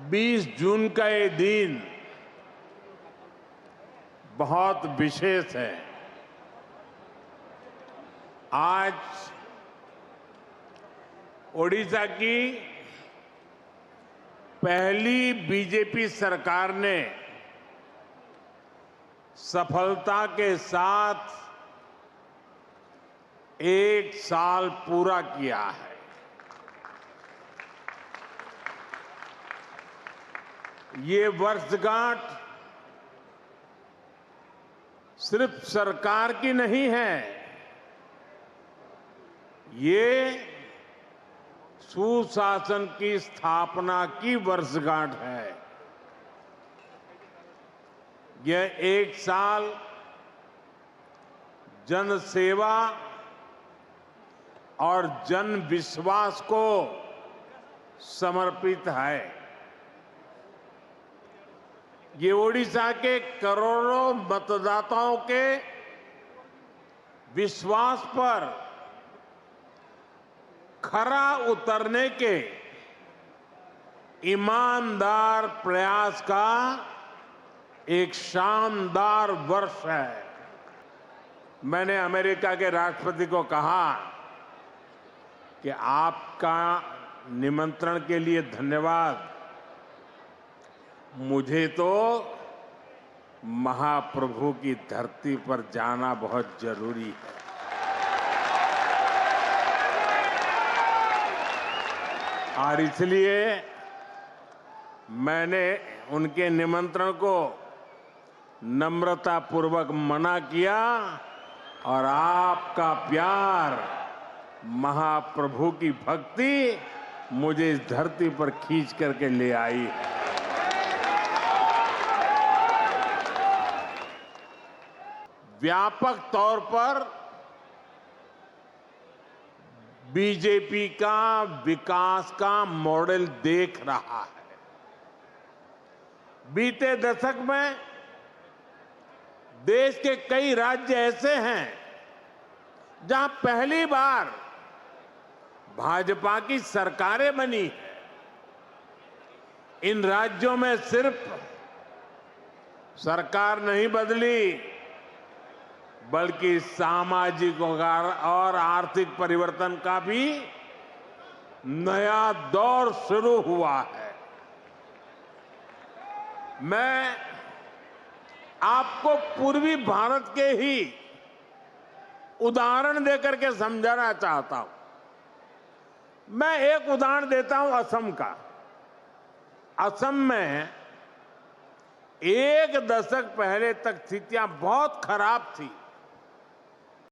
20 जून का ये दिन बहुत विशेष है। आज ओडिशा की पहली बीजेपी सरकार ने सफलता के साथ 1 साल पूरा किया है। ये वर्षगांठ सिर्फ सरकार की नहीं है, ये सुशासन की स्थापना की वर्षगांठ है। यह 1 साल जन सेवा और जन विश्वास को समर्पित है। ये ओडिशा के करोड़ों मतदाताओं के विश्वास पर खरा उतरने के ईमानदार प्रयास का एक शानदार वर्ष है। मैंने अमेरिका के राष्ट्रपति को कहा कि आपका निमंत्रण के लिए धन्यवाद। मुझे तो महाप्रभु की धरती पर जाना बहुत जरूरी है। और इसलिए मैंने उनके निमंत्रण को नम्रतापूर्वक मना किया और आपका प्यार, महाप्रभु की भक्ति मुझे इस धरती पर खींच करके ले आई है। व्यापक तौर पर बीजेपी का विकास का मॉडल देख रहा है। बीते दशक में देश के कई राज्य ऐसे हैं जहां पहली बार भाजपा की सरकारें बनी है। इन राज्यों में सिर्फ सरकार नहीं बदली, बल्कि सामाजिक और आर्थिक परिवर्तन का भी नया दौर शुरू हुआ है। मैं आपको पूर्वी भारत के ही उदाहरण देकर के समझाना चाहता हूं। मैं एक उदाहरण देता हूं असम का। असम में 1 दशक पहले तक स्थितियां बहुत खराब थी।